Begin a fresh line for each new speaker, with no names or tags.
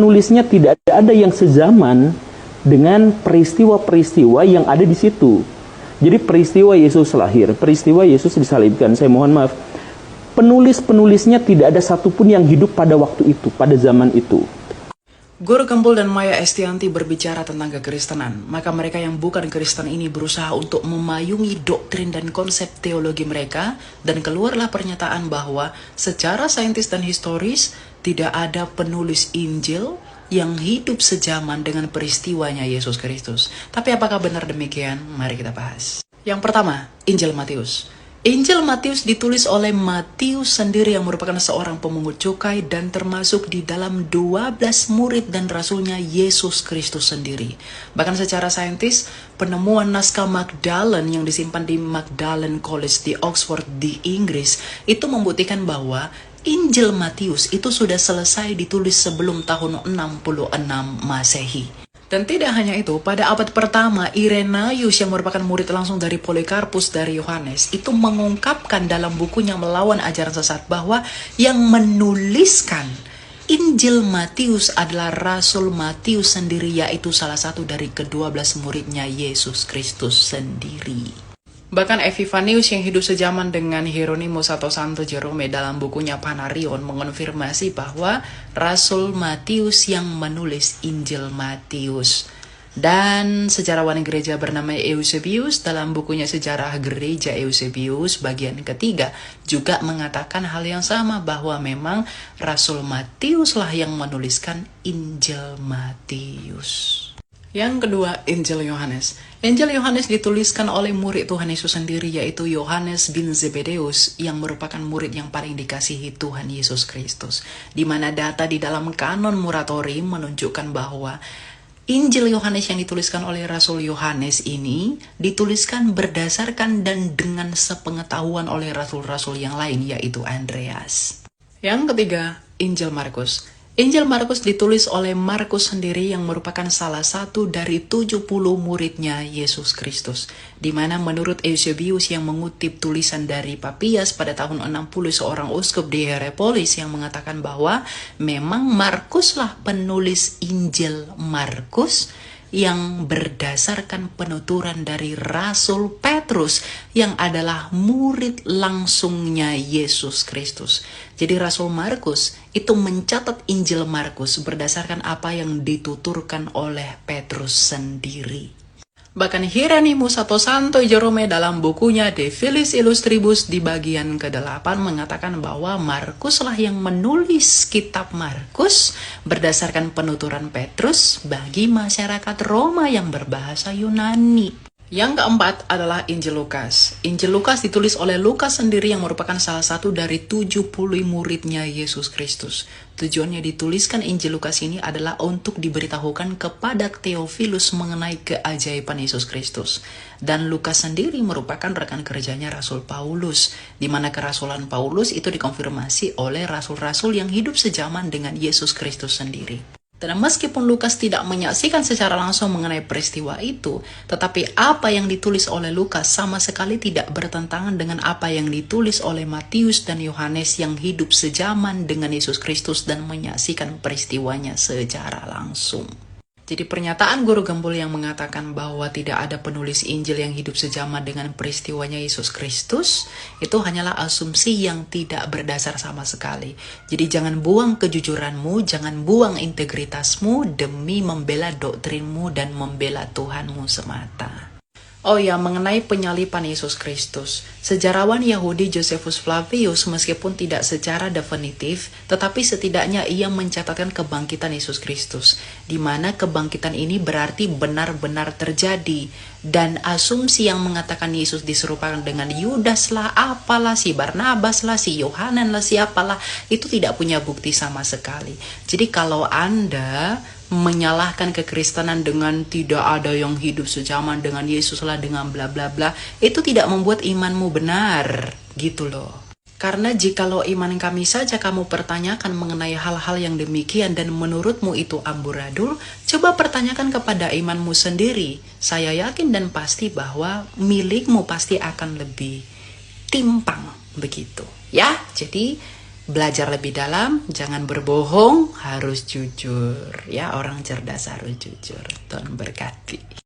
penulisnya tidak ada yang sezaman dengan peristiwa-peristiwa yang ada di situ. Jadi peristiwa Yesus lahir, peristiwa Yesus disalibkan, saya mohon maaf, penulis-penulisnya tidak ada satupun yang hidup pada waktu itu, pada zaman itu.
Guru Gembul dan Maya Estianti berbicara tentang kekristenan, maka mereka yang bukan Kristen ini berusaha untuk memayungi doktrin dan konsep teologi mereka, dan keluarlah pernyataan bahwa secara saintis dan historis tidak ada penulis Injil yang hidup sejaman dengan peristiwanya Yesus Kristus. Tapi apakah benar demikian? Mari kita bahas. Yang pertama, Injil Matius. Injil Matius ditulis oleh Matius sendiri yang merupakan seorang pemungut cukai dan termasuk di dalam 12 murid dan rasulnya Yesus Kristus sendiri. Bahkan secara saintis, penemuan naskah Magdalen yang disimpan di Magdalen College di Oxford di Inggris itu membuktikan bahwa Injil Matius itu sudah selesai ditulis sebelum tahun 66 Masehi. Dan tidak hanya itu, pada abad pertama, Irenaeus yang merupakan murid langsung dari Polikarpus dari Yohanes, itu mengungkapkan dalam bukunya Melawan Ajaran Sesat bahwa yang menuliskan Injil Matius adalah Rasul Matius sendiri, yaitu salah satu dari ke-12 muridnya Yesus Kristus sendiri. Bahkan Epifanius yang hidup sejaman dengan Hieronymus atau Santo Jerome dalam bukunya Panarion mengonfirmasi bahwa Rasul Matius yang menulis Injil Matius. Dan sejarawan gereja bernama Eusebius dalam bukunya Sejarah Gereja Eusebius bagian ketiga juga mengatakan hal yang sama, bahwa memang Rasul Matiuslah yang menuliskan Injil Matius. Yang kedua, Injil Yohanes. Injil Yohanes dituliskan oleh murid Tuhan Yesus sendiri, yaitu Yohanes bin Zebedeus, yang merupakan murid yang paling dikasihi Tuhan Yesus Kristus. Di mana data di dalam kanon Muratorium menunjukkan bahwa Injil Yohanes yang dituliskan oleh Rasul Yohanes ini dituliskan berdasarkan dan dengan sepengetahuan oleh rasul-rasul yang lain, yaitu Andreas. Yang ketiga, Injil Markus. Injil Markus ditulis oleh Markus sendiri yang merupakan salah satu dari 70 muridnya Yesus Kristus. Di mana menurut Eusebius yang mengutip tulisan dari Papias pada tahun 60 seorang uskup di Hierapolis yang mengatakan bahwa memang Markuslah penulis Injil Markus yang berdasarkan penuturan dari Rasul Petrus yang adalah murid langsungnya Yesus Kristus. Jadi Rasul Markus itu mencatat Injil Markus berdasarkan apa yang dituturkan oleh Petrus sendiri. Bahkan Hieronymus atau Santo Jerome dalam bukunya De Filiis Illustribus di bagian ke-8 mengatakan bahwa Markuslah yang menulis kitab Markus berdasarkan penuturan Petrus bagi masyarakat Roma yang berbahasa Yunani. Yang keempat adalah Injil Lukas. Injil Lukas ditulis oleh Lukas sendiri yang merupakan salah satu dari 70 muridnya Yesus Kristus. Tujuannya dituliskan Injil Lukas ini adalah untuk diberitahukan kepada Theophilus mengenai keajaiban Yesus Kristus. Dan Lukas sendiri merupakan rekan kerjanya Rasul Paulus, di mana kerasulan Paulus itu dikonfirmasi oleh rasul-rasul yang hidup sejaman dengan Yesus Kristus sendiri. Dan meskipun Lukas tidak menyaksikan secara langsung mengenai peristiwa itu, tetapi apa yang ditulis oleh Lukas sama sekali tidak bertentangan dengan apa yang ditulis oleh Matius dan Yohanes yang hidup sejaman dengan Yesus Kristus dan menyaksikan peristiwanya secara langsung. Jadi pernyataan Guru Gembul yang mengatakan bahwa tidak ada penulis Injil yang hidup sejaman dengan peristiwanya Yesus Kristus, itu hanyalah asumsi yang tidak berdasar sama sekali. Jadi jangan buang kejujuranmu, jangan buang integritasmu demi membela doktrinmu dan membela Tuhanmu semata. Oh ya, mengenai penyalipan Yesus Kristus. Sejarawan Yahudi Josephus Flavius meskipun tidak secara definitif, tetapi setidaknya ia mencatatkan kebangkitan Yesus Kristus, di mana kebangkitan ini berarti benar-benar terjadi. Dan asumsi yang mengatakan Yesus diserupakan dengan Yudas lah, apalah, si Barnabas lah, si Yohanan lah, siapalah, itu tidak punya bukti sama sekali. Jadi kalau Anda menyalahkan kekristenan dengan tidak ada yang hidup sejaman dengan Yesus lah, dengan bla bla bla, itu tidak membuat imanmu benar, gitu loh. Karena jikalau iman kami saja kamu pertanyakan mengenai hal-hal yang demikian dan menurutmu itu amburadul, coba pertanyakan kepada imanmu sendiri. Saya yakin dan pasti bahwa milikmu pasti akan lebih timpang begitu. Ya, jadi belajar lebih dalam, jangan berbohong, harus jujur. Ya, orang cerdas harus jujur. Tuhan berkati.